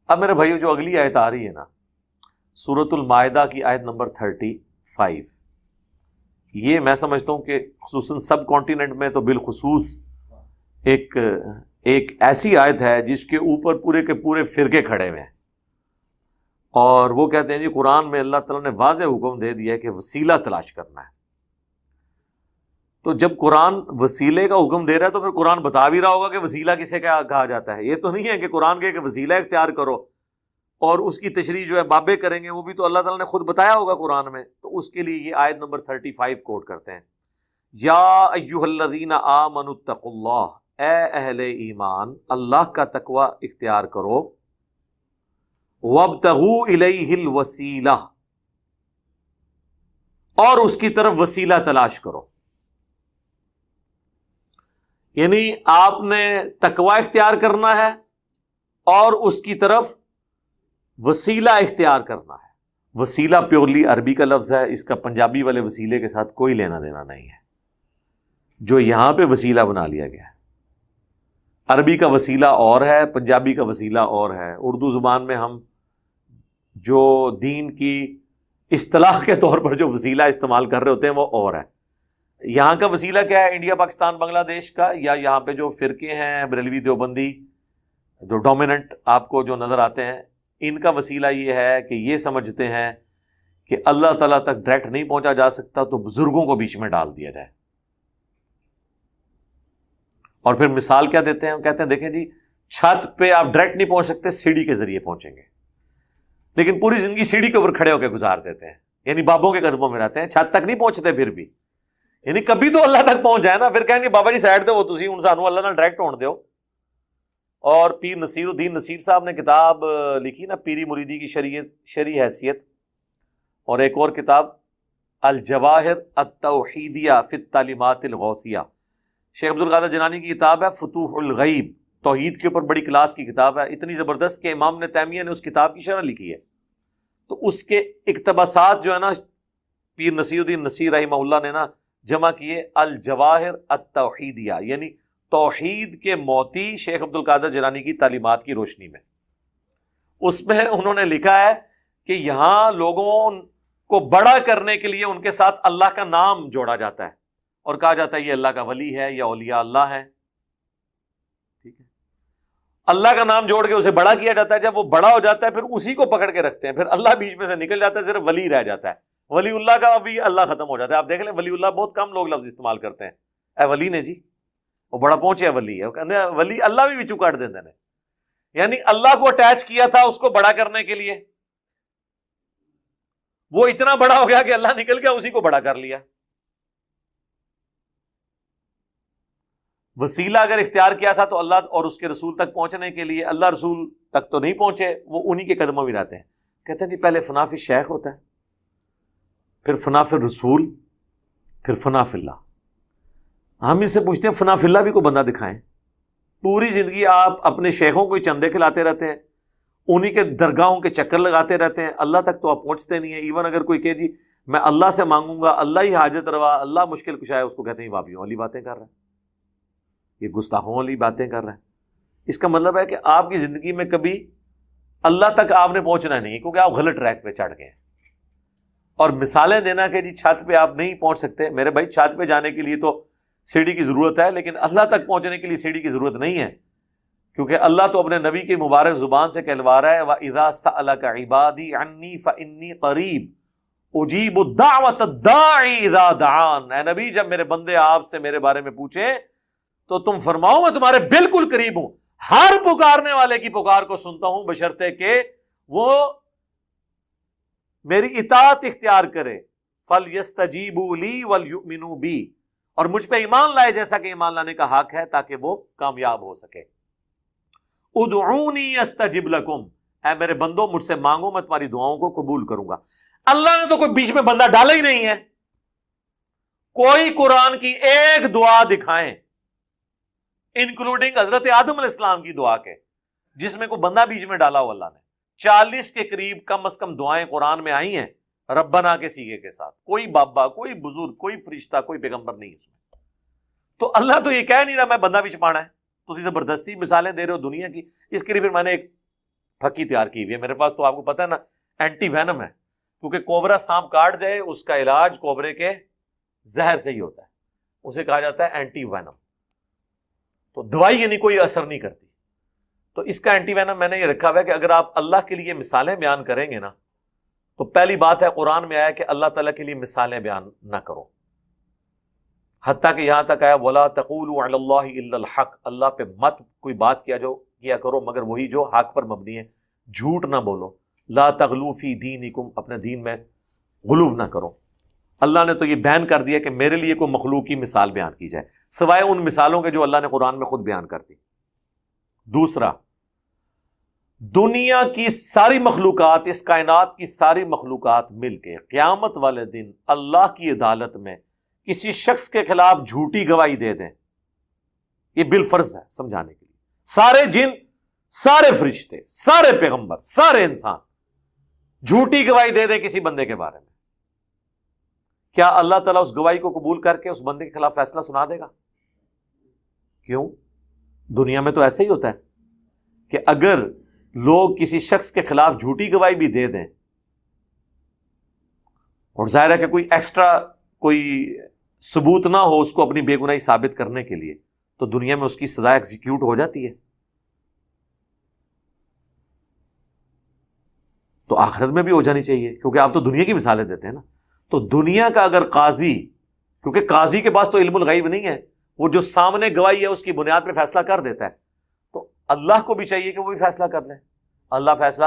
اب میرے بھائیو جو اگلی آیت آ رہی ہے نا، سورۃ المائدہ کی آیت نمبر 35، یہ میں سمجھتا ہوں کہ خصوصاً سب کانٹیننٹ میں تو بالخصوص ایک ایسی آیت ہے جس کے اوپر پورے کے پورے فرقے کھڑے ہوئے ہیں، اور وہ کہتے ہیں جی قرآن میں اللہ تعالیٰ نے واضح حکم دے دیا ہے کہ وسیلہ تلاش کرنا ہے۔ تو جب قرآن وسیلے کا حکم دے رہا ہے تو پھر قرآن بتا بھی رہا ہوگا کہ وسیلہ کسے کیا کہا جاتا ہے۔ یہ تو نہیں ہے کہ قرآن کے کہ وسیلہ اختیار کرو اور اس کی تشریح جو ہے بابے کریں گے، وہ بھی تو اللہ تعالیٰ نے خود بتایا ہوگا قرآن میں۔ تو اس کے لیے یہ آیت نمبر 35 کوٹ کرتے ہیں، یا ایھا الذین آمنوا اتقوا اللہ، اے اہل ایمان اللہ کا تقوی اختیار کرو، وابتغوا الیہ الوسیلہ، اور اس کی طرف وسیلہ تلاش کرو۔ یعنی آپ نے تقوی اختیار کرنا ہے اور اس کی طرف وسیلہ اختیار کرنا ہے۔ وسیلہ پیورلی عربی کا لفظ ہے، اس کا پنجابی والے وسیلے کے ساتھ کوئی لینا دینا نہیں ہے، جو یہاں پہ وسیلہ بنا لیا گیا ہے۔ عربی کا وسیلہ اور ہے، پنجابی کا وسیلہ اور ہے۔ اردو زبان میں ہم جو دین کی اصطلاح کے طور پر جو وسیلہ استعمال کر رہے ہوتے ہیں وہ اور ہے۔ یہاں کا وسیلہ کیا ہے؟ انڈیا پاکستان بنگلہ دیش کا، یا یہاں پہ جو فرقے ہیں بریلوی دیوبندی جو ڈومیننٹ آپ کو جو نظر آتے ہیں، ان کا وسیلہ یہ ہے کہ یہ سمجھتے ہیں کہ اللہ تعالیٰ تک ڈائریکٹ نہیں پہنچا جا سکتا تو بزرگوں کو بیچ میں ڈال دیا جائے۔ اور پھر مثال کیا دیتے ہیں؟ کہتے ہیں دیکھیں جی چھت پہ آپ ڈائریکٹ نہیں پہنچ سکتے، سیڑھی کے ذریعے پہنچیں گے، لیکن پوری زندگی سیڑھی کے اوپر کھڑے ہو کے گزار دیتے ہیں، یعنی بابوں کے قدموں میں رہتے ہیں، چھت تک نہیں پہنچتے پھر بھی، یعنی کبھی تو اللہ تک پہنچ جائے نا، پھر کہیں گے بابا جی سائڈ دے وہ تسی ہن سانو اللہ نال ڈائریکٹ ہون دیو۔ اور پیر نصیر الدین نصیر صاحب نے کتاب لکھی نا پیری مریدی کی شرعی حیثیت، اور ایک اور کتاب الجواہر التوحیدیہ فی التعلیمات الغوثیہ، شیخ عبد القادر جیلانی کی کتاب ہے فتوح الغیب، توحید کے اوپر بڑی کلاس کی کتاب ہے، اتنی زبردست کہ امام ابن تیمیہ نے اس کتاب کی شرح لکھی ہے۔ تو اس کے اقتباسات جو ہے نا پیر نصیر الدین نصیر رحمہ اللہ نے نا جمع کیے الجواہر التوحیدیہ، یعنی توحید کے موتی شیخ عبد القادر جیلانی کی تعلیمات کی روشنی میں۔ اس میں انہوں نے لکھا ہے کہ یہاں لوگوں کو بڑا کرنے کے لیے ان کے ساتھ اللہ کا نام جوڑا جاتا ہے اور کہا جاتا ہے یہ اللہ کا ولی ہے یا اولیاء اللہ ہے، ٹھیک ہے، اللہ کا نام جوڑ کے اسے بڑا کیا جاتا ہے۔ جب وہ بڑا ہو جاتا ہے پھر اسی کو پکڑ کے رکھتے ہیں، پھر اللہ بیچ میں سے نکل جاتا ہے، صرف ولی رہ جاتا ہے۔ ولی اللہ کا بھی اللہ ختم ہو جاتا ہے۔ آپ دیکھ لیں ولی اللہ بہت کم لوگ لفظ استعمال کرتے ہیں، اے ولی نے جی وہ بڑا پہنچیا ولی ہے، وہ کہتے ہیں ولی اللہ بھی بچو کاٹ دیتے ہیں، یعنی اللہ کو اٹیچ کیا تھا اس کو بڑا کرنے کے لیے، وہ اتنا بڑا ہو گیا کہ اللہ نکل گیا، اسی کو بڑا کر لیا۔ وسیلہ اگر اختیار کیا تھا تو اللہ اور اس کے رسول تک پہنچنے کے لیے، اللہ رسول تک تو نہیں پہنچے، وہ انہی کے قدموں میں رہتے ہیں۔ کہتے ہیں جی پہلے فنا فی الشیخ ہوتا ہے، پھر فنا فی الرسول، پھر فنا فی اللہ۔ ہم اس سے پوچھتے ہیں فنا فی اللہ بھی کو بندہ دکھائیں۔ پوری زندگی آپ اپنے شیخوں کو چندے کھلاتے رہتے ہیں، انہی کے درگاہوں کے چکر لگاتے رہتے ہیں، اللہ تک تو آپ پہنچتے نہیں ہیں۔ ایون اگر کوئی کہ جی میں اللہ سے مانگوں گا، اللہ ہی حاجت روا، اللہ مشکل کشا ہے، اس کو کہتے ہیں بابیوں والی باتیں کر رہا ہے، یہ گستاخوں والی باتیں کر رہا ہے۔ اس کا مطلب ہے کہ آپ کی زندگی میں کبھی اللہ تک آپ نے پہنچنا نہیں، کیونکہ آپ غلط ٹریک پہ چڑھ گئے ہیں۔ اور مثالیں دینا کہ جی چھت پہ آپ نہیں پہنچ سکتے، میرے بھائی چھت پہ جانے کے لیے تو سیڑھی کی ضرورت ہے، لیکن اللہ تک پہنچنے کے لیے سیڑھی کی ضرورت نہیں ہے، کیونکہ اللہ تو اپنے نبی کی مبارک زبان سے کہلوا رہا ہے وَإِذَا سَأَلَكَ عِبَادِي عَنِّي فَإِنِّي قَرِيبٌ أُجِيبُ الدَّعْوَةَ الدَّاعِ إِذَا دَعَانِ۔ اے نبی جب میرے بندے آپ سے میرے بارے میں پوچھیں تو تم فرماؤ میں تمہارے بالکل قریب ہوں، ہر پکارنے والے کی پکار کو سنتا ہوں، بشرطے کہ وہ میری اطاعت اختیار کرے۔ فَلْيَسْتَجِيبُوا لِي وَلْيُؤْمِنُوا بِي، اور مجھ پہ ایمان لائے جیسا کہ ایمان لانے کا حق ہے تاکہ وہ کامیاب ہو سکے۔ ادعونی استجب لکم، اے میرے بندو مجھ سے مانگو میں تمہاری دعاؤں کو قبول کروں گا۔ اللہ نے تو کوئی بیچ میں بندہ ڈالا ہی نہیں ہے۔ کوئی قرآن کی ایک دعا دکھائیں انکلوڈنگ حضرت آدم علیہ السلام کی دعا کے جس میں کوئی بندہ بیچ میں ڈالا ہو اللہ نے۔ 40 کے قریب کم از کم دعائیں قرآن میں آئی ہیں ربنا کے سیغے کے ساتھ، کوئی بابا، کوئی بزرگ، کوئی فرشتہ، کوئی پیغمبر نہیں اس میں۔ تو اللہ تو یہ کہہ نہیں رہا میں بندہ بھی چھپانا ہے، تو زبردستی مثالیں دے رہے ہو دنیا کی۔ اس کے لیے پھر میں نے ایک پھکی تیار کی ہوئی ہے. میرے پاس تو آپ کو پتہ ہے نا اینٹی وینم ہے, کیونکہ کوبرا سانپ کاٹ جائے اس کا علاج کوبرے کے زہر سے ہی ہوتا ہے, اسے کہا جاتا ہے اینٹی وینم. تو دوائی یعنی کوئی اثر نہیں کرتی. تو اس کا اینٹی وینم میں نے یہ رکھا ہوا ہے کہ اگر آپ اللہ کے لیے مثالیں بیان کریں گے نا, تو پہلی بات ہے قرآن میں آیا کہ اللہ تعالیٰ کے لیے مثالیں بیان نہ کرو, حتیٰ کہ یہاں تک آیا وَلَا تَقُولُوا عَلَى اللَّهِ إِلَّا الْحَقِّ, اللہ پہ مت کوئی بات کیا کرو مگر وہی جو حق پر مبنی ہے, جھوٹ نہ بولو. لا تغلو فی دینکم, اپنے دین میں غلو نہ کرو. اللہ نے تو یہ بیان کر دیا کہ میرے لیے کوئی مخلوق کی مثال بیان کی جائے سوائے ان مثالوں کے جو اللہ نے قرآن میں خود بیان کر دی. دوسرا, دنیا کی ساری مخلوقات, اس کائنات کی ساری مخلوقات مل کے قیامت والے دن اللہ کی عدالت میں کسی شخص کے خلاف جھوٹی گواہی دے دیں, یہ بالفرض ہے سمجھانے کے لیے. سارے جن, سارے فرشتے, سارے پیغمبر, سارے انسان جھوٹی گواہی دے دیں کسی بندے کے بارے میں, کیا اللہ تعالیٰ اس گواہی کو قبول کر کے اس بندے کے خلاف فیصلہ سنا دے گا؟ کیوں؟ دنیا میں تو ایسا ہی ہوتا ہے کہ اگر لوگ کسی شخص کے خلاف جھوٹی گواہی بھی دے دیں, اور ظاہر ہے کہ کوئی ایکسٹرا کوئی ثبوت نہ ہو اس کو اپنی بے گناہی ثابت کرنے کے لیے, تو دنیا میں اس کی سزا ایگزیکیوٹ ہو جاتی ہے. تو آخرت میں بھی ہو جانی چاہیے, کیونکہ آپ تو دنیا کی مثالیں دیتے ہیں نا. تو دنیا کا اگر قاضی, کیونکہ قاضی کے پاس تو علم الغیب نہیں ہے, وہ جو سامنے گواہی ہے اس کی بنیاد پہ فیصلہ کر دیتا ہے, تو اللہ کو بھی چاہیے کہ وہ بھی فیصلہ کر لیں. اللہ فیصلہ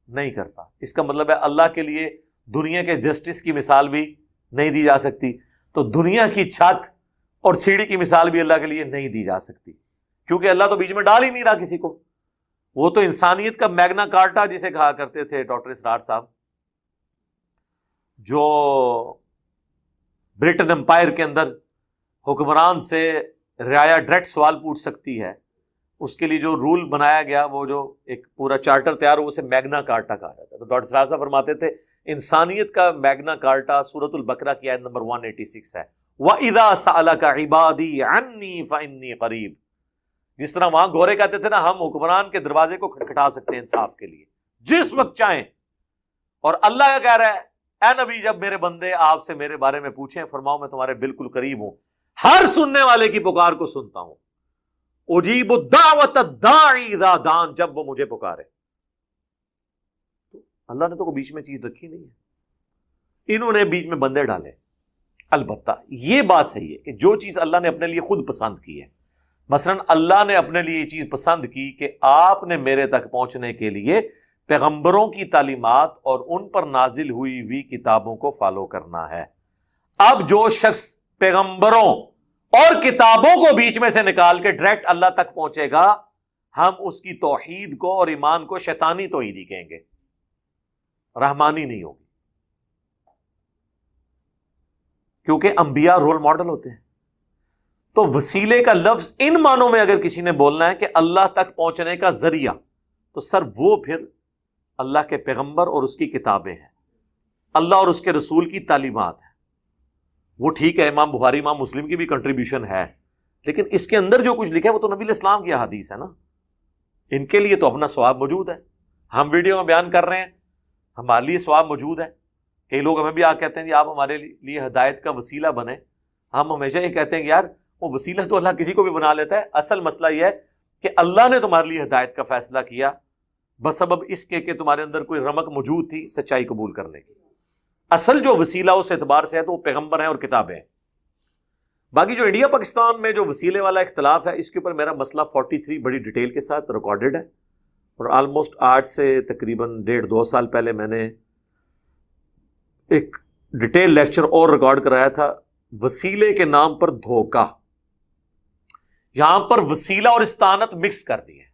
نہیں کرتا. اس کا مطلب ہے اللہ کے لیے دنیا کے جسٹس کی مثال بھی نہیں دی جا سکتی, تو دنیا کی چھت اور سیڑھی کی مثال بھی اللہ کے لیے نہیں دی جا سکتی, کیونکہ اللہ تو بیچ میں ڈال ہی نہیں رہا کسی کو. وہ تو انسانیت کا میگنا کارٹا جسے کہا کرتے تھے ڈاکٹر اسرار صاحب, جو برٹن امپائر کے اندر حکمران سے رعایا ڈائریکٹ سوال پوچھ سکتی ہے, اس کے لیے جو رول بنایا گیا, وہ جو ایک پورا چارٹر تیار ہو, اسے میگنا کارٹا کہا جاتا ہے. تو ڈاکٹر اسرار صاحب فرماتے تھے انسانیت کا میگنا کارٹا سورۃ البقرہ کی آیت نمبر 186 ہے, وَإِذَا سَأَلَكَ عِبَادِي عَنِّي فَإِنِّي قَرِيبٌ. جس طرح وہاں گورے کہتے تھے نا, ہم حکمران کے دروازے کو کھٹکھٹا سکتے ہیں انصاف کے لیے جس وقت چاہیں, اور اللہ کا کہہ رہا ہے اے نبی جب میرے بندے آپ سے میرے بارے میں پوچھیں فرماؤ میں تمہارے بالکل قریب ہوں, ہر سننے والے کی پکار کو سنتا ہوں. اجیب الدعوۃ الداعی اذا دعان, جب وہ مجھے پکارے. اللہ نے تو کوئی بیچ میں چیز رکھی نہیں ہے, انہوں نے بیچ میں بندے ڈالے. البتہ یہ بات صحیح ہے کہ جو چیز اللہ نے اپنے لیے خود پسند کی ہے, مثلا اللہ نے اپنے لیے یہ چیز پسند کی کہ آپ نے میرے تک پہنچنے کے لیے پیغمبروں کی تعلیمات اور ان پر نازل ہوئی ہوئی کتابوں کو فالو کرنا ہے. اب جو شخص پیغمبروں اور کتابوں کو بیچ میں سے نکال کے ڈائریکٹ اللہ تک پہنچے گا, ہم اس کی توحید کو اور ایمان کو شیطانی توحید ہی کہیں گے, رحمانی نہیں ہوگی. کیونکہ انبیاء رول ماڈل ہوتے ہیں. تو وسیلے کا لفظ ان معنوں میں اگر کسی نے بولنا ہے کہ اللہ تک پہنچنے کا ذریعہ, تو سر وہ پھر اللہ کے پیغمبر اور اس کی کتابیں ہیں, اللہ اور اس کے رسول کی تعلیمات ہیں. وہ ٹھیک ہے امام بخاری امام مسلم کی بھی کنٹریبیوشن ہے, لیکن اس کے اندر جو کچھ لکھا ہے وہ تو نبی الاسلام کی احادیث ہے نا. ان کے لیے تو اپنا ثواب موجود ہے. ہم ویڈیو میں بیان کر رہے ہیں, ہمارے لیے ثواب موجود ہے. کئی لوگ ہمیں بھی آ کہتے ہیں جی آپ ہمارے لیے ہدایت کا وسیلہ بنے. ہم ہمیشہ یہ کہتے ہیں کہ یار وہ وسیلہ تو اللہ کسی کو بھی بنا لیتا ہے. اصل مسئلہ یہ ہے کہ اللہ نے تمہارے لیے ہدایت کا فیصلہ کیا بسبب اس کے کہ تمہارے اندر کوئی رمق موجود تھی سچائی قبول کرنے کی. اصل جو وسیلہ اس اعتبار سے ہے تو وہ پیغمبر ہیں اور کتابیں ہیں. باقی جو انڈیا پاکستان میں جو وسیلے والا اختلاف ہے, اس کے اوپر میرا مسئلہ 43 بڑی ڈیٹیل کے ساتھ ریکارڈڈ ہے, اور آلموسٹ آج سے تقریباً 1.5-2 سال پہلے میں نے ایک ڈیٹیل لیکچر اور ریکارڈ کرایا تھا, وسیلے کے نام پر دھوکہ. یہاں پر وسیلہ اور استعانت مکس کر دی ہے.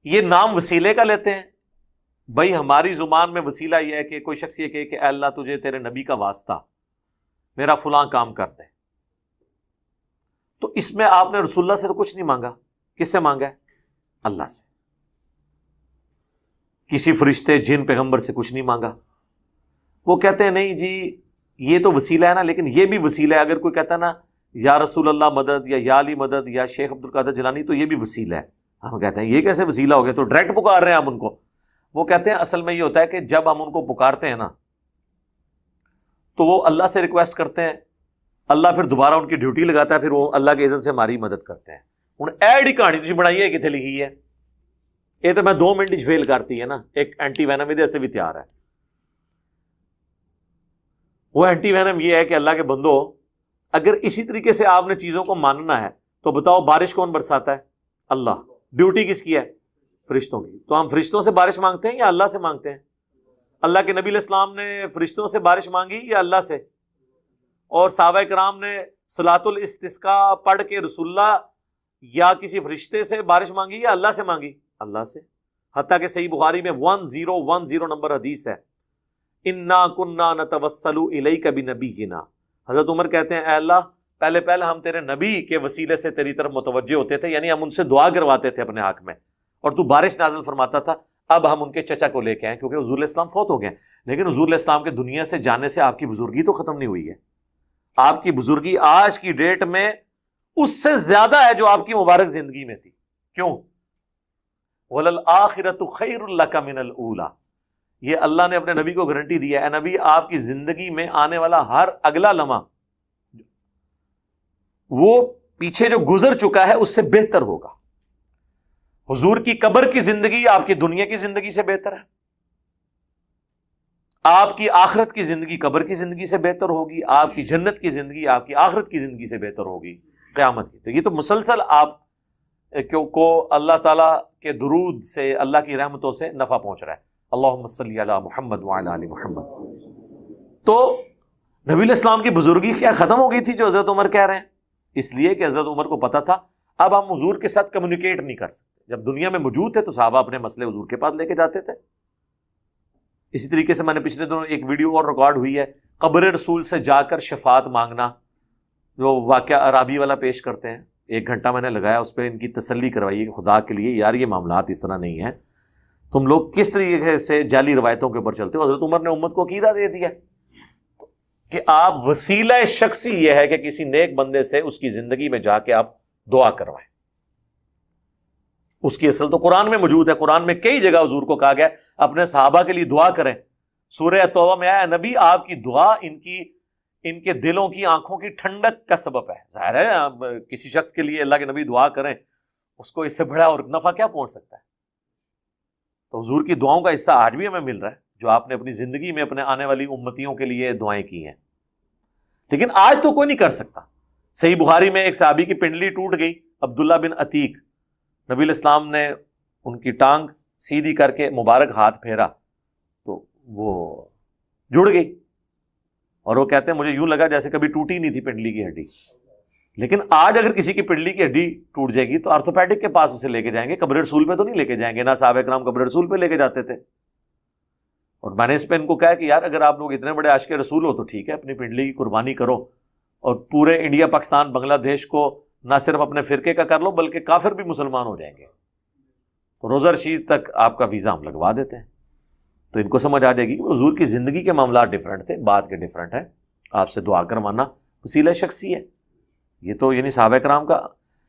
یہ نام وسیلے کا لیتے ہیں, بھائی ہماری زبان میں وسیلہ یہ ہے کہ کوئی شخص یہ کہے کہ اے اللہ تجھے تیرے نبی کا واسطہ میرا فلاں کام کر دے. تو اس میں آپ نے رسول اللہ سے تو کچھ نہیں مانگا, کس سے مانگا ہے؟ اللہ سے. کسی فرشتے جن پیغمبر سے کچھ نہیں مانگا. وہ کہتے ہیں نہیں جی یہ تو وسیلہ ہے نا, لیکن یہ بھی وسیلہ ہے. اگر کوئی کہتا ہے نا یا رسول اللہ مدد یا علی مدد یا شیخ عبد القادر جیلانی, تو یہ بھی وسیلہ ہے. ہم کہتے ہیں یہ کیسے وسیلہ ہو گیا، تو ڈائریکٹ پکار رہے ہیں آپ ان کو. وہ کہتے ہیں اصل میں یہ ہوتا ہے کہ جب ہم ان کو پکارتے ہیں نا تو وہ اللہ سے ریکویسٹ کرتے ہیں، اللہ پھر دوبارہ ان کی ڈیوٹی لگاتا ہے، پھر وہ اللہ کے اذن سے ہماری مدد کرتے ہیں. ہوں ایڈی کہانی تھی بنائی ہے کتنے لکھی ہے، یہ تو میں 2 منٹ فیل کرتی ہے نا. ایک اینٹی وینم ادھر سے بھی تیار ہے. وہ اینٹی وینم یہ ہے کہ اللہ کے بندو اگر اسی طریقے سے آپ نے چیزوں کو ماننا ہے تو بتاؤ بارش کون برساتا ہے؟ اللہ. ڈیوٹی کس کی ہے؟ فرشتوں کی. تو ہم فرشتوں سے بارش مانگتے ہیں یا اللہ سے مانگتے ہیں؟ اللہ کے نبی علیہ السلام نے فرشتوں سے بارش مانگی یا اللہ سے؟ اور صحابہ کرام نے صلاۃ الاستسقاء پڑھ کے رسول اللہ یا کسی فرشتے سے بارش مانگی یا اللہ سے مانگی؟ اللہ سے. حتیٰ کہ صحیح بخاری میں 1010 نمبر حدیث ہے، انا کننا نتوسل الیک بنبینا. حضرت عمر کہتے ہیں اے اللہ پہلے ہم تیرے نبی کے وسیلے سے تیری طرف متوجہ ہوتے تھے، یعنی ہم ان سے دعا کرواتے تھے اپنے حق میں، اور تو بارش نازل فرماتا تھا. اب ہم ان کے چچا کو لے کے آئے کیونکہ حضور علیہ السلام فوت ہو گئے، لیکن حضور علیہ السلام کے دنیا سے جانے سے آپ کی بزرگی تو ختم نہیں ہوئی ہے. آپ کی بزرگی آج کی ڈیٹ میں اس سے زیادہ ہے جو آپ کی مبارک زندگی میں تھی. کیوں؟ وَلَلْآخِرَةُ خَيْرٌ لَكَ مِنَ الْأُولَى. یہ اللہ نے اپنے نبی کو گارنٹی دی ہے، اے نبی آپ کی زندگی میں آنے والا ہر اگلا لمحہ وہ پیچھے جو گزر چکا ہے اس سے بہتر ہوگا. حضور کی قبر کی زندگی آپ کی دنیا کی زندگی سے بہتر ہے، آپ کی آخرت کی زندگی قبر کی زندگی سے بہتر ہوگی، آپ کی جنت کی زندگی آپ کی آخرت کی زندگی سے بہتر ہوگی قیامت کی. تو یہ تو مسلسل آپ کو اللہ تعالیٰ کے درود سے، اللہ کی رحمتوں سے نفع پہنچ رہا ہے. اللہم صلی علی محمد وعلی آل محمد. تو نبی علیہ السلام کی بزرگی کیا ختم ہو گئی تھی جو حضرت عمر کہہ رہے ہیں؟ اس لیے کہ حضرت عمر کو پتا تھا اب ہم حضور کے ساتھ کمیونیکیٹ نہیں کر سکتے. جب دنیا میں موجود تھے تو صحابہ اپنے مسئلے حضور کے پاس لے کے جاتے تھے. اسی طریقے سے میں نے پچھلے دنوں ایک ویڈیو اور ریکارڈ ہوئی ہے، قبر رسول سے جا کر شفاعت مانگنا، جو واقعہ عرابی والا پیش کرتے ہیں. 1 گھنٹہ میں نے لگایا اس پہ ان کی تسلی کروائی کہ خدا کے لیے یار یہ معاملات اس طرح نہیں ہیں، تم لوگ کس طریقے سے جعلی روایتوں کے اوپر چلتے ہو. حضرت عمر نے امت کو عقیدہ دے دیا کہ آپ وسیلہ شخصی یہ ہے کہ کسی نیک بندے سے اس کی زندگی میں جا کے آپ دعا کروائیں. اس کی اصل تو قرآن میں موجود ہے. قرآن میں کئی جگہ حضور کو کہا گیا اپنے صحابہ کے لیے دعا کریں. سورہ توبہ میں آیا نبی آپ کی دعا ان کے دلوں کی آنکھوں کی ٹھنڈک کا سبب ہے. ظاہر ہے کسی شخص کے لیے اللہ کے نبی دعا کریں، اس کو اس سے بڑا اور نفع کیا پہنچ سکتا ہے. تو حضور کی دعاؤں کا حصہ آج بھی ہمیں مل رہا ہے جو آپ نے اپنی زندگی میں اپنے آنے والی امتیوں کے لیے دعائیں کی ہیں. لیکن آج تو کوئی نہیں کر سکتا. صحیح بخاری میں ایک صحابی کی پنڈلی ٹوٹ گئی، عبداللہ بن عتیق. نبی علیہ السلام نے ان کی ٹانگ سیدھی کر کے مبارک ہاتھ پھیرا تو وہ جڑ گئی، اور وہ کہتے ہیں مجھے یوں لگا جیسے کبھی ٹوٹی نہیں تھی پنڈلی کی ہڈی. لیکن آج اگر کسی کی پنڈلی کی ہڈی ٹوٹ جائے گی تو آرتھوپیڈک کے پاس اسے لے کے جائیں گے، قبر رسول پہ تو نہیں لے کے جائیں گے. نہ صحابہ کرام قبر رسول پہ لے کے جاتے تھے. اور میں نے اس پہ ان کو کہا کہ یار اگر آپ لوگ اتنے بڑے عاشق رسول ہو تو ٹھیک ہے، اپنی پنڈلی کی قربانی کرو اور پورے انڈیا پاکستان بنگلہ دیش کو نہ صرف اپنے فرقے کا کر لو بلکہ کافر بھی مسلمان ہو جائیں گے. تو روزہ رشید تک آپ کا ویزا ہم لگوا دیتے ہیں. تو ان کو سمجھ آ جائے گی کہ حضور کی زندگی کے معاملات ڈیفرنٹ تھے، بات کے ڈیفرنٹ ہے. آپ سے دعا کروانا وسیلہ شخصی ہے. یہ تو یعنی صحابہ کرام کا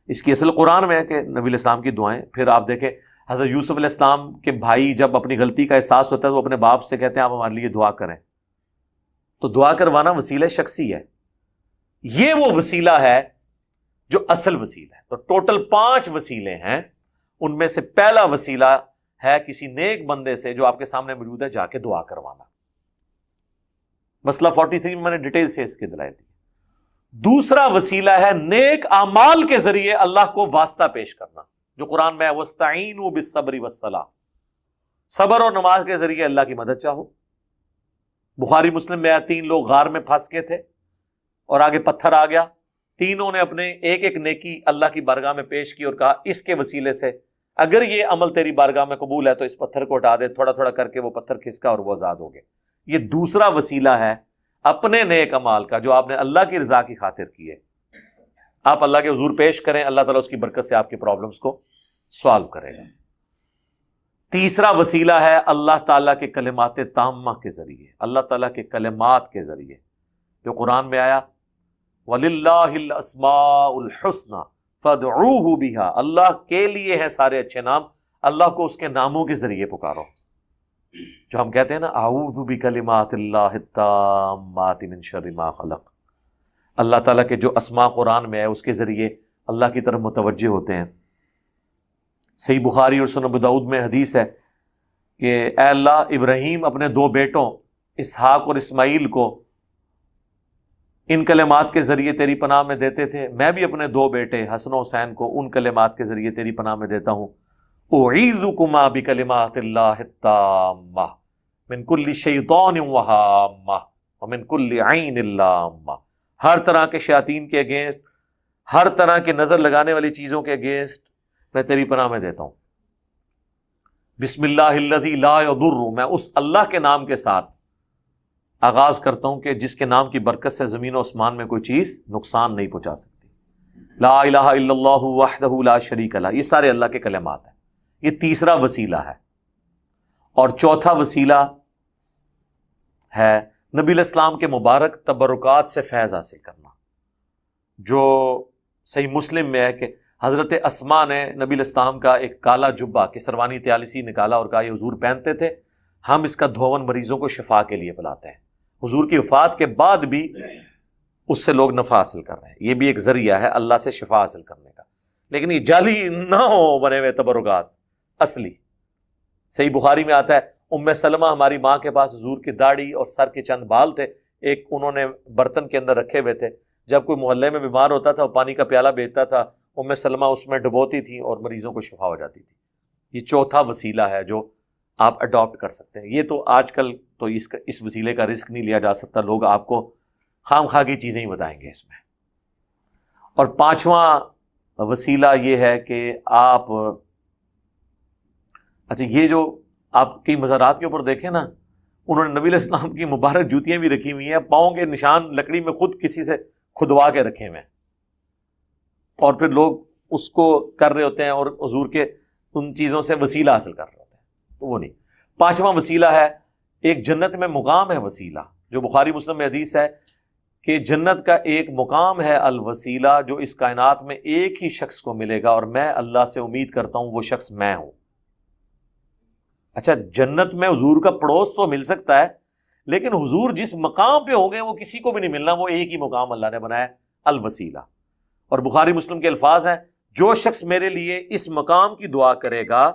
اس کی اصل قرآن میں ہے کہ نبی علیہ السلام کی دعائیں. پھر آپ دیکھیں حضرت یوسف علیہ السلام کے بھائی جب اپنی غلطی کا احساس ہوتا ہے تو وہ اپنے باپ سے کہتے ہیں آپ ہمارے لیے دعا کریں. تو دعا کروانا وسیلہ شخصی ہے. یہ وہ وسیلہ ہے جو اصل وسیلہ ہے. تو ٹوٹل 5 وسیلے ہیں، ان میں سے پہلا وسیلہ ہے کسی نیک بندے سے جو آپ کے سامنے موجود ہے جا کے دعا کروانا. مسئلہ 43 میں نے ڈیٹیل سے اس کے دلائل دی. دوسرا وسیلہ ہے نیک اعمال کے ذریعے اللہ کو واسطہ پیش کرنا، جو قرآن میں ہے وَاسْتَعِینُوا بِالصَّبْرِ وَالصَّلَاةِ. صبر اور نماز کے ذریعے اللہ کی مدد چاہو. بخاری مسلم میں 3 لوگ غار میں پھنس کے تھے اور آگے پتھر آ گیا. تینوں نے اپنے ایک نیکی اللہ کی بارگاہ میں پیش کی اور کہا اس کے وسیلے سے اگر یہ عمل تیری بارگاہ میں قبول ہے تو اس پتھر کو ہٹا دے. تھوڑا تھوڑا کر کے وہ پتھر کھسکا اور وہ آزاد ہو گئے. یہ دوسرا وسیلہ ہے اپنے نیک اعمال کا جو آپ نے اللہ کی رضا کی خاطر کیے. آپ اللہ کے حضور پیش کریں، اللہ تعالیٰ اس کی برکت سے آپ کی پرابلمس کو سوالو کرے گا. تیسرا وسیلہ ہے اللہ تعالیٰ کے کلمات تامہ کے ذریعے، اللہ تعالیٰ کے کلمات کے ذریعے جو قرآن میں آیا وَلِلَّهِ الْأَسْمَاءُ الْحُسْنَى فادعوہ بہا، اللہ کے لیے ہیں سارے اچھے نام، اللہ کو اس کے ناموں کے ذریعے پکارو. جو ہم کہتے ہیں نا اعوذ بکلمات اللہ التامات من شر ما خلق، اللہ تعالیٰ کے جو اسماء قرآن میں ہے اس کے ذریعے اللہ کی طرف متوجہ ہوتے ہیں. صحیح بخاری اور سنن ابو داؤد میں حدیث ہے کہ اے اللہ، ابراہیم اپنے دو بیٹوں اسحاق اور اسماعیل کو ان کلمات کے ذریعے تیری پناہ میں دیتے تھے، میں بھی اپنے دو بیٹے حسن و حسین کو ان کلمات کے ذریعے تیری پناہ میں دیتا ہوں. اعیذکما بکلمات اللہ التامہ من کل شیطان وہامہ ومن کل عین لامہ، ہر طرح کے شیاطین کے اگینسٹ، ہر طرح کے نظر لگانے والی چیزوں کے اگینسٹ میں تیری پناہ میں دیتا ہوں. بسم اللہ الذی لا یضر، میں اس اللہ کے نام کے ساتھ آغاز کرتا ہوں کہ جس کے نام کی برکت سے زمین و آسمان میں کوئی چیز نقصان نہیں پہنچا سکتی. لا الہ الا اللہ وحدہ لا شریک لہ، یہ سارے اللہ کے کلمات ہیں. یہ تیسرا وسیلہ ہے. اور چوتھا وسیلہ ہے نبی علیہ السلام کے مبارک تبرکات سے فیض حاصل کرنا، جو صحیح مسلم میں ہے کہ حضرت اسماء نے نبی علیہ السلام کا ایک کالا جبہ کسروانی طیالسی نکالا اور کہا یہ حضور پہنتے تھے، ہم اس کا دھون مریضوں کو شفا کے لیے پلاتے ہیں. حضور کی وفات کے بعد بھی اس سے لوگ نفع حاصل کر رہے ہیں. یہ بھی ایک ذریعہ ہے اللہ سے شفا حاصل کرنے کا. لیکن یہ جعلی نہ ہو بنے ہوئے تبرکات، اصلی. صحیح بخاری میں آتا ہے ام سلمہ ہماری ماں کے پاس حضور کی داڑھی اور سر کے چند بال تھے، ایک انہوں نے برتن کے اندر رکھے ہوئے تھے. جب کوئی محلے میں بیمار ہوتا تھا وہ پانی کا پیالہ بیچتا تھا، ام سلمہ اس میں ڈبوتی تھی اور مریضوں کو شفا ہو جاتی تھی. یہ چوتھا وسیلہ ہے جو آپ اڈاپٹ کر سکتے ہیں. یہ تو آج کل تو اس وسیلے کا رسک نہیں لیا جا سکتا، لوگ آپ کو خام خواہ کی چیزیں ہی بتائیں گے اس میں. اور پانچواں وسیلہ یہ ہے کہ آپ اچھا یہ جو آپ کی مزارات کے اوپر دیکھیں نا، انہوں نے نبی علیہ السلام کی مبارک جوتیاں بھی رکھی ہوئی ہیں، پاؤں کے نشان لکڑی میں خود کسی سے کھدوا کے رکھے ہوئے ہیں، اور پھر لوگ اس کو کر رہے ہوتے ہیں اور حضور کے ان چیزوں سے وسیلہ حاصل کر رہے ہوتے ہیں. تو وہ نہیں. پانچواں وسیلہ ہے ایک جنت میں مقام ہے وسیلہ، جو بخاری مسلم میں حدیث ہے کہ جنت کا ایک مقام ہے الوسیلہ، جو اس کائنات میں ایک ہی شخص کو ملے گا، اور میں اللہ سے امید کرتا ہوں وہ شخص میں ہوں. اچھا، جنت میں حضور کا پڑوس تو مل سکتا ہے، لیکن حضور جس مقام پہ ہو گئے وہ کسی کو بھی نہیں ملنا، وہ ایک ہی مقام اللہ نے بنایا الوسیلہ. اور بخاری مسلم کے الفاظ ہیں جو شخص میرے لیے اس مقام کی دعا کرے گا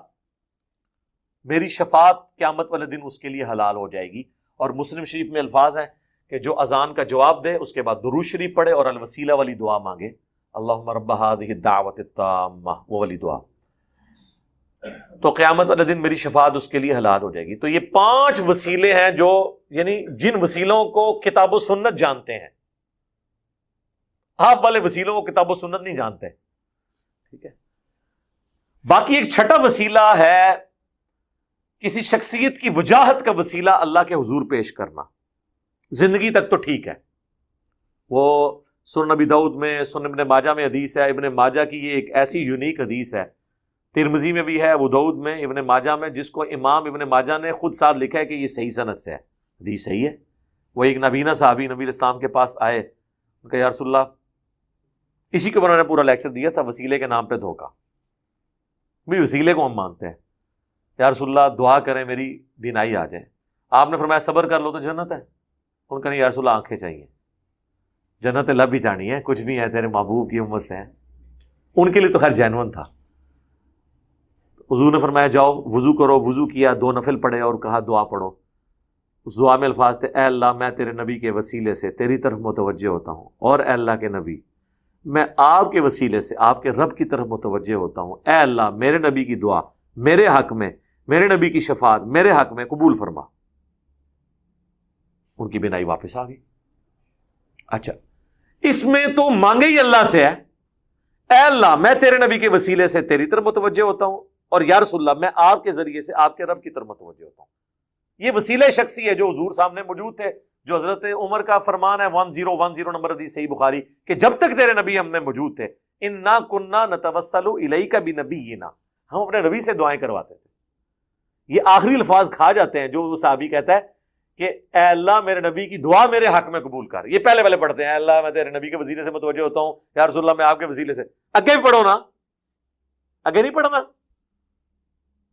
میری شفاعت قیامت والے دن اس کے لیے حلال ہو جائے گی. اور مسلم شریف میں الفاظ ہیں کہ جو اذان کا جواب دے اس کے بعد درود شریف پڑھے اور الوسیلہ والی دعا مانگے، اللہم رب ہذہ الدعوۃ التامہ، وہ والی دعا، تو قیامت والے دن میری شفاعت اس کے لیے حلال ہو جائے گی. تو یہ 5 وسیلے ہیں جو یعنی جن وسیلوں کو کتاب و سنت جانتے ہیں. آپ والے وسیلوں کو کتاب و سنت نہیں جانتے. ٹھیک ہے. باقی ایک چھٹا وسیلہ ہے کسی شخصیت کی وجاہت کا وسیلہ اللہ کے حضور پیش کرنا. زندگی تک تو ٹھیک ہے، وہ سنن نبی داؤد میں، سنن ابن ماجہ میں حدیث ہے. ابن ماجہ کی یہ ایک ایسی یونیک حدیث ہے، ترمذی میں بھی ہے، ابو داؤد میں، ابن ماجہ میں، جس کو امام ابن ماجہ نے خود ساتھ لکھا ہے کہ یہ صحیح سند سے ہے، حدیث صحیح ہے. وہ ایک نبینا صحابی نبی علیہ السلام کے پاس آئے، ان کا یا رسول اللہ، اسی کے اوپر انہوں نے پورا لیکچر دیا تھا، وسیلے کے نام پہ دھوکہ. بھی وسیلے کو ہم مانتے ہیں، یا رسول اللہ دعا کریں میری بینائی آ جائے. آپ نے فرمایا صبر کر لو تو جنت ہے. ان کا نہیں یا رسول اللہ آنکھیں چاہیے، جنت لب بھی جانی ہے، کچھ بھی ہے تیرے محبوب کی امت سے ہیں. ان کے لیے تو خیر جینون تھا. حضور نے فرمایا جاؤ وضو کرو. وضو کیا، 2 نفل پڑھے اور کہا دعا پڑھو. اس دعا میں الفاظ تھے، اے اللہ میں تیرے نبی کے وسیلے سے تیری طرف متوجہ ہوتا ہوں، اور اے اللہ کے نبی میں آپ کے وسیلے سے آپ کے رب کی طرف متوجہ ہوتا ہوں. اے اللہ میرے نبی کی دعا میرے حق میں، میرے نبی کی شفاعت میرے حق میں قبول فرما. ان کی بینائی واپس آ گئی. اچھا، اس میں تو مانگے ہی اللہ سے ہے، اے اللہ میں تیرے نبی کے وسیلے سے تیری طرف متوجہ ہوتا ہوں، اور یا رسول اللہ میں آپ کے ذریعے سے آپ کے رب کی طرف متوجہ ہوتا ہوں. یہ وسیلہ شخصی ہے جو حضور سامنے موجود تھے، جو حضرت عمر کا فرمان ہے 1010 نمبر حدیث صحیح بخاری کہ جب تک تیرے نبی ہم میں موجود تھے، انا کننا نتوسل الیک بنبینا، ہم اپنے نبی سے دعائیں کرواتے تھے. یہ آخری الفاظ کھا جاتے ہیں جو وہ صحابی کہتا ہے کہ اے اللہ میرے نبی کی دعا میرے حق میں قبول کر. یہ پہلے پہلے پڑھتے ہیں اے اللہ میں تیرے نبی کے وسیلے سے متوجہ ہوتا ہوں, یا رسول اللہ میں آپ کے وسیلے سے. آگے بھی پڑھو نا, آگے نہیں پڑھنا,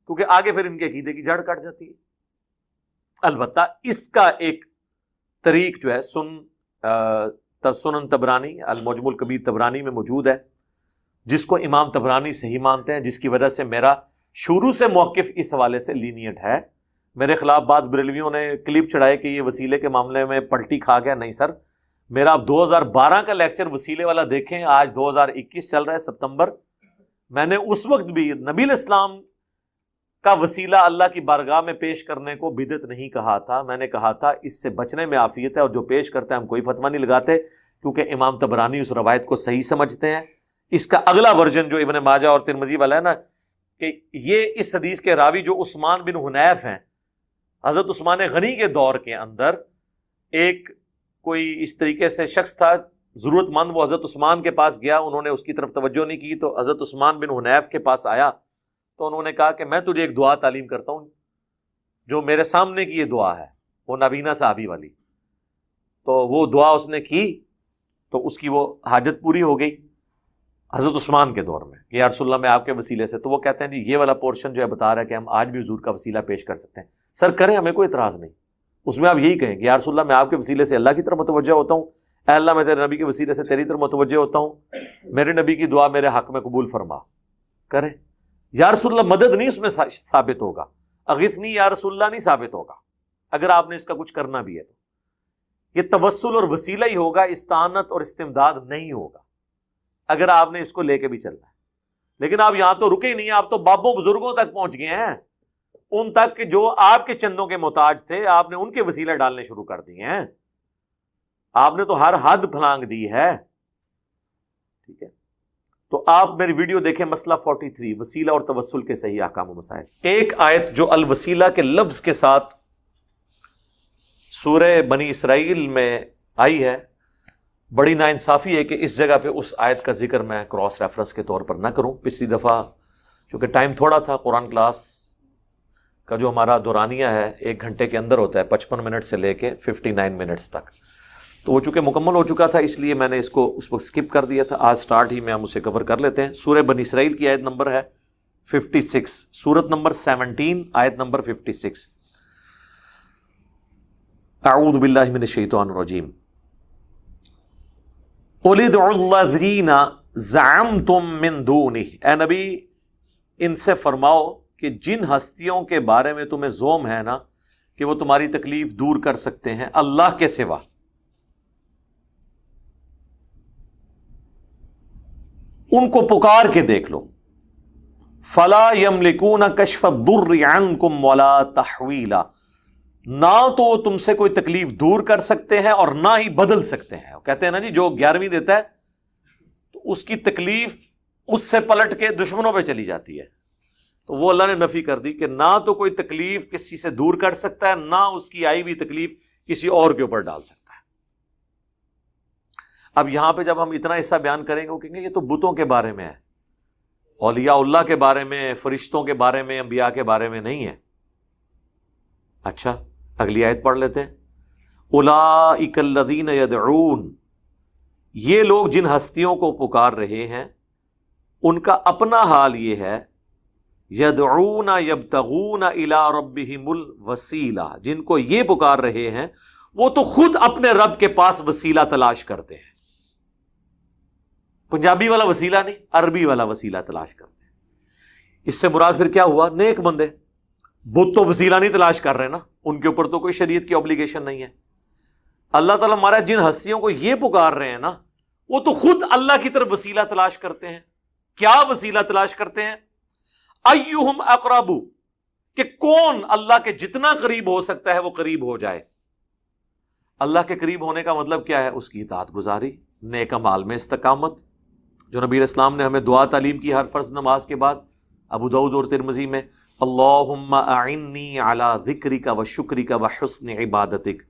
کیونکہ آگے پھر ان کے عقیدے کی جڑ کٹ جاتی ہے. البتہ اس کا ایک طریق جو ہے سنن تبرانی, المعجم الکبیر تبرانی میں موجود ہے, جس کو امام تبرانی صحیح مانتے ہیں, جس کی وجہ سے میرا شروع سے موقف اس حوالے سے لینیٹ ہے. میرے خلاف بعض بریلویوں نے کلپ چڑھائے کہ یہ وسیلے کے معاملے میں پلٹی کھا گیا. نہیں سر, میرا آپ 2012 کا لیکچر وسیلے والا دیکھیں, آج 2021 چل رہا ہے سپتمبر. میں نے اس وقت بھی نبی الاسلام کا وسیلہ اللہ کی بارگاہ میں پیش کرنے کو بدعت نہیں کہا تھا. میں نے کہا تھا اس سے بچنے میں عافیت ہے, اور جو پیش کرتے ہیں ہم کوئی فتویٰ نہیں لگاتے, کیونکہ امام تبرانی اس روایت کو صحیح سمجھتے ہیں. اس کا اگلا ورژن جو ابن ماجہ اور ترمذی والا ہے نا, کہ یہ اس حدیث کے راوی جو عثمان بن حنیف ہیں, حضرت عثمان غنی کے دور کے اندر ایک کوئی اس طریقے سے شخص تھا ضرورت مند, وہ حضرت عثمان کے پاس گیا, انہوں نے اس کی طرف توجہ نہیں کی, تو حضرت عثمان بن حنیف کے پاس آیا تو انہوں نے کہا کہ میں تجھے ایک دعا تعلیم کرتا ہوں, جو میرے سامنے کی یہ دعا ہے, وہ نابینا صحابی والی. تو وہ دعا اس نے کی تو اس کی وہ حاجت پوری ہو گئی حضرت عثمان کے دور میں, کہ یا رسول اللہ میں آپ کے وسیلے سے. تو وہ کہتے ہیں جی یہ والا پورشن جو ہے بتا رہا ہے کہ ہم آج بھی حضور کا وسیلہ پیش کر سکتے ہیں. سر کریں, ہمیں کوئی اعتراض نہیں, اس میں آپ یہی کہیں کہ یا رسول اللہ میں آپ کے وسیلے سے اللہ کی طرف متوجہ ہوتا ہوں, اے اللہ میں تیرے نبی کے وسیلے سے تیری طرف متوجہ ہوتا ہوں, میرے نبی کی دعا میرے حق میں قبول فرما. کریں. یا رسول اللہ مدد نہیں اس میں ثابت ہوگا, اغثنی یا رسول اللہ نہیں ثابت ہوگا اگر آپ نے اس کا کچھ کرنا بھی ہے تو. یہ توسل اور وسیلہ ہی ہوگا, استعانت اور استمداد نہیں ہوگا اگر آپ نے اس کو لے کے بھی چلنا ہے. لیکن آپ یہاں تو رکے ہی نہیں, آپ تو بابوں بزرگوں تک پہنچ گئے ہیں, ان تک کہ جو آپ کے چندوں کے محتاج تھے, آپ نے ان کے وسیلے ڈالنے شروع کر دیے ہیں. آپ نے تو ہر حد پھلانگ دی ہے. ٹھیک ہے, تو آپ میری ویڈیو دیکھیں, مسئلہ 43, وسیلہ اور توسل کے صحیح احکام و مسائل. ایک آیت جو الوسیلہ کے لفظ کے ساتھ سورہ بنی اسرائیل میں آئی ہے, بڑی ناانصافی ہے کہ اس جگہ پہ اس آیت کا ذکر میں کراس ریفرنس کے طور پر نہ کروں. پچھلی دفعہ چونکہ ٹائم تھوڑا تھا, قرآن کلاس کا جو ہمارا دورانیہ ہے 1 گھنٹے کے اندر ہوتا ہے, 55 منٹ سے لے کے 59 منٹس تک, تو وہ چونکہ مکمل ہو چکا تھا اس لیے میں نے اس کو اس وقت سکپ کر دیا تھا. آج سٹارٹ ہی میں ہم اسے کور کر لیتے ہیں. سورہ بنی اسرائیل کی آیت نمبر ہے 56, سورت نمبر 17, آیت نمبر 56. اعوذ باللہ من الشیطان الرجیم. قُلِ ادْعُوا الَّذِينَ زَعَمْتُم مِّن دُونِهِ, اے نبی ان سے فرماؤ کہ جن ہستیوں کے بارے میں تمہیں زوم ہے نا کہ وہ تمہاری تکلیف دور کر سکتے ہیں اللہ کے سوا, ان کو پکار کے دیکھ لو. فَلَا يَمْلِكُونَ كَشْفَ الضُّرِّ عَنْكُمْ وَلَا تَحْوِيلًا, نہ تو وہ تم سے کوئی تکلیف دور کر سکتے ہیں اور نہ ہی بدل سکتے ہیں. کہتے ہیں نا جی جو 11ویں دیتا ہے تو اس کی تکلیف اس سے پلٹ کے دشمنوں پہ چلی جاتی ہے, تو وہ اللہ نے نفی کر دی کہ نہ تو کوئی تکلیف کسی سے دور کر سکتا ہے, نہ اس کی آئی ہوئی تکلیف کسی اور کے اوپر ڈال سکتا ہے. اب یہاں پہ جب ہم اتنا حصہ بیان کریں گے وہ کہیں گے یہ تو بتوں کے بارے میں ہے, اولیاء اللہ کے بارے میں, فرشتوں کے بارے میں, انبیاء کے بارے میں نہیں ہے. اچھا اگلی آیت پڑھ لیتے ہیں. اولئک الذین یدعون, یہ لوگ جن ہستیوں کو پکار رہے ہیں ان کا اپنا حال یہ ہے, یدعون یبتغون الی ربہم الوسیلہ, جن کو یہ پکار رہے ہیں وہ تو خود اپنے رب کے پاس وسیلہ تلاش کرتے ہیں. پنجابی والا وسیلہ نہیں, عربی والا وسیلہ تلاش کرتے ہیں. اس سے مراد پھر کیا ہوا, نیک بندے. بت تو وسیلہ نہیں تلاش کر رہے نا, ان کے اوپر تو کوئی شریعت کی اوبلیگیشن نہیں ہے. اللہ تعالیٰ ہمارا جن ہستیوں کو یہ پکار رہے ہیں نا وہ تو خود اللہ کی طرف وسیلہ تلاش کرتے ہیں. کیا وسیلہ تلاش کرتے ہیں؟ ایہم اقرب, کہ کون اللہ کے جتنا قریب ہو سکتا ہے وہ قریب ہو جائے. اللہ کے قریب ہونے کا مطلب کیا ہے؟ اس کی اطاعت گزاری, نیک اعمال میں استقامت, جو نبی اسلام نے ہمیں دعا تعلیم کی ہر فرض نماز کے بعد, ابو داؤد اور ترمذی میں, اللہم اعنی علی ذکرک و شکرک و حسن عبادتک,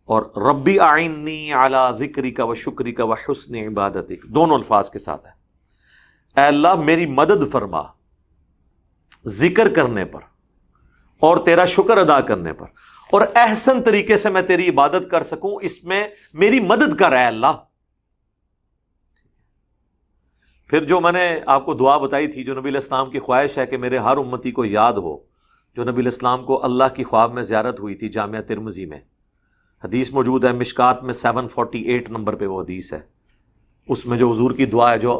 اور ربی اعنی علی ذکرک و شکرک و حسن عبادتک, دونوں الفاظ کے ساتھ ہے. اے اللہ میری مدد فرما ذکر کرنے پر اور تیرا شکر ادا کرنے پر اور احسن طریقے سے میں تیری عبادت کر سکوں، اس میں میری مدد کر اے اللہ۔ پھر جو میں نے آپ کو دعا بتائی تھی، جو نبی علیہ السلام کی خواہش ہے کہ میرے ہر امتی کو یاد ہو، جو نبی علیہ السلام کو اللہ کی خواب میں زیارت ہوئی تھی جامعہ ترمذی میں، حدیث موجود ہے مشکات میں 748 نمبر پہ وہ حدیث ہے، اس میں جو حضور کی دعا ہے، جو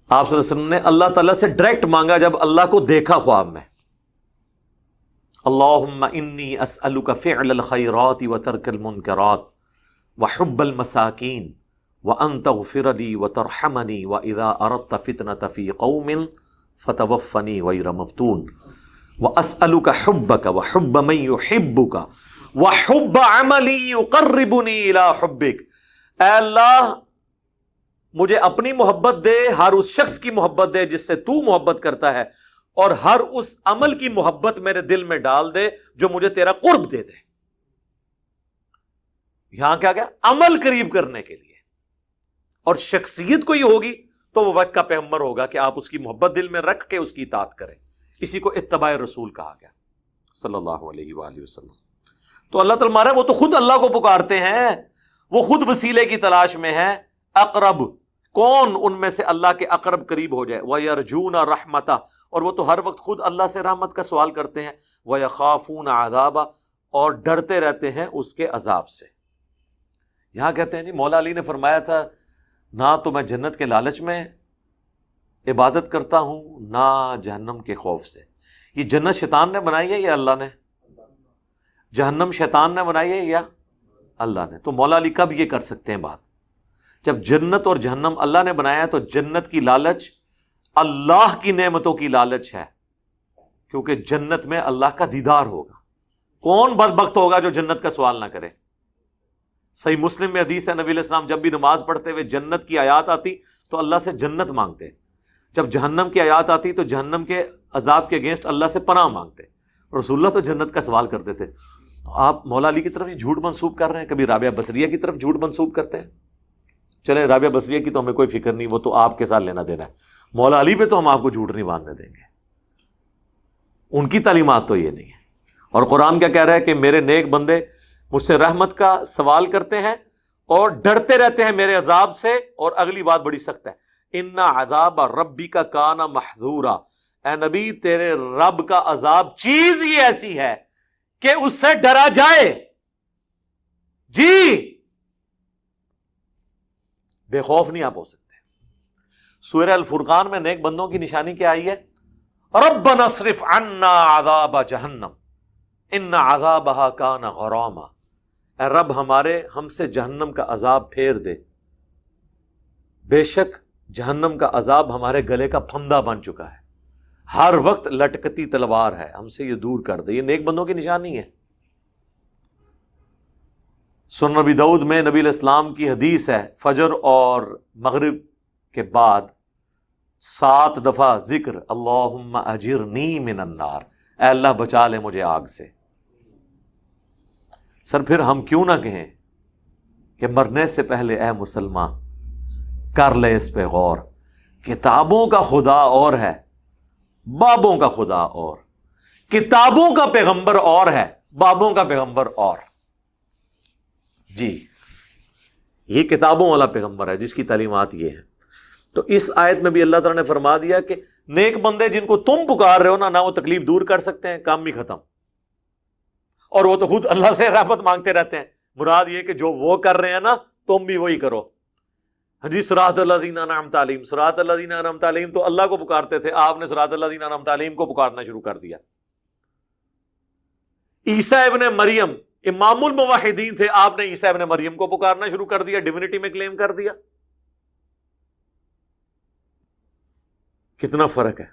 آپ صلی اللہ علیہ وسلم نے اللہ تعالیٰ سے ڈائریکٹ مانگا جب اللہ کو دیکھا خواب میں، اللہم انی اسألک فعل الخیرات وترک المنکرات وحب المساکین وان تغفر لی وترحمنی واذا اردت فتنة فی قوم فتوفنی غیر مفتون واسألک حبک وحب من یحبک وحب عملی یقربنی الی حبک۔ اے اللہ مجھے اپنی محبت دے، ہر اس شخص کی محبت دے جس سے تو محبت کرتا ہے، اور ہر اس عمل کی محبت میرے دل میں ڈال دے جو مجھے تیرا قرب دے دے۔ یہاں کیا گیا؟ عمل قریب کرنے کے لیے، اور شخصیت کوئی ہوگی تو وہ وقت کا پیغمبر ہوگا کہ آپ اس کی محبت دل میں رکھ کے اس کی اطاعت کریں۔ اسی کو اتباع رسول کہا گیا صلی اللہ علیہ وآلہ وسلم۔ تو اللہ تعالیٰ ہمارا وہ تو خود اللہ کو پکارتے ہیں، وہ خود وسیلے کی تلاش میں ہے۔ اقرب، کون ان میں سے اللہ کے اقرب قریب ہو جائے؟ وَيَرْجُونَ رَحْمَتَهُ، اور وہ تو ہر وقت خود اللہ سے رحمت کا سوال کرتے ہیں۔ وَيَخَافُونَ عَذَابَهُ، اور ڈرتے رہتے ہیں اس کے عذاب سے۔ یہاں کہتے ہیں جی مولا علی نے فرمایا تھا، نہ تو میں جنت کے لالچ میں عبادت کرتا ہوں، نہ جہنم کے خوف سے۔ یہ جنت شیطان نے بنائی ہے یا اللہ نے؟ جہنم شیطان نے بنائی ہے یا اللہ نے؟ تو مولا علی کب یہ کر سکتے ہیں بات؟ جب جنت اور جہنم اللہ نے بنایا ہے، تو جنت کی لالچ اللہ کی نعمتوں کی لالچ ہے، کیونکہ جنت میں اللہ کا دیدار ہوگا۔ کون بدبخت ہوگا جو جنت کا سوال نہ کرے؟ صحیح مسلم میں حدیث ہے، نبی علیہ السلام جب بھی نماز پڑھتے ہوئے جنت کی آیات آتی تو اللہ سے جنت مانگتے، جب جہنم کی آیات آتی تو جہنم کے عذاب کے اگینسٹ اللہ سے پناہ مانگتے۔ رسول اللہ تو جنت کا سوال کرتے تھے۔ تو آپ مولا علی کی طرف یہ جھوٹ منسوب کر رہے ہیں، کبھی رابعہ بصریہ کی طرف جھوٹ منسوب کرتے ہیں۔ چلیں رابعہ بصریہ کی تو ہمیں کوئی فکر نہیں، وہ تو آپ کے ساتھ لینا دینا ہے، مولا علی پہ تو ہم آپ کو جھوٹ نہیں باندھنے دیں گے، ان کی تعلیمات تو یہ نہیں ہے۔ اور قرآن کیا کہہ رہا ہے کہ میرے نیک بندے مجھ سے رحمت کا سوال کرتے ہیں اور ڈرتے رہتے ہیں میرے عذاب سے، اور اگلی بات بڑی سخت ہے، ان عذاب ربک کان محذورا، اے نبی تیرے رب کا عذاب چیز ہی ایسی ہے کہ اس سے ڈرا جائے۔ جی بے خوف نہیں آپ ہو سکتے۔ سورہ الفرقان میں نیک بندوں کی نشانی کیا آئی ہے؟ ربنا اصرف عنا عذاب جہنم ان عذابها کان غراما، اے رب ہمارے ہم سے جہنم کا عذاب پھیر دے، بے شک جہنم کا عذاب ہمارے گلے کا پھندا بن چکا ہے، ہر وقت لٹکتی تلوار ہے، ہم سے یہ دور کر دے۔ یہ نیک بندوں کی نشانی ہے۔ سنن نبی داؤد میں نبی علیہ السلام کی حدیث ہے، فجر اور مغرب کے بعد 7 دفعہ ذکر اللہم اجرنی من النار، اے اللہ بچا لے مجھے آگ سے۔ سر پھر ہم کیوں نہ کہیں کہ مرنے سے پہلے اے مسلمان کر لے اس پہ غور، کتابوں کا خدا اور ہے، بابوں کا خدا اور، کتابوں کا پیغمبر اور ہے، بابوں کا پیغمبر اور۔ جی یہ کتابوں والا پیغمبر ہے جس کی تعلیمات یہ ہیں۔ تو اس آیت میں بھی اللہ تعالیٰ نے فرما دیا کہ نیک بندے جن کو تم پکار رہے ہو نا، نہ وہ تکلیف دور کر سکتے ہیں، کام بھی ختم، اور وہ تو خود اللہ سے رحمت مانگتے رہتے ہیں۔ مراد یہ کہ جو وہ کر رہے ہیں نا تم بھی وہی کرو۔ ہاں جی صراط الذین انعمت علیہم، صراط الذین انعمت علیہم تو اللہ کو پکارتے تھے، آپ نے صراط الذین انعمت علیہم کو پکارنا شروع کر دیا۔ عیسیٰ ابن مریم امام الموحدین تھے، آپ نے عیسیٰ ابن مریم کو پکارنا شروع کر دیا، ڈیوینٹی میں کلیم کر دیا۔ کتنا فرق ہے۔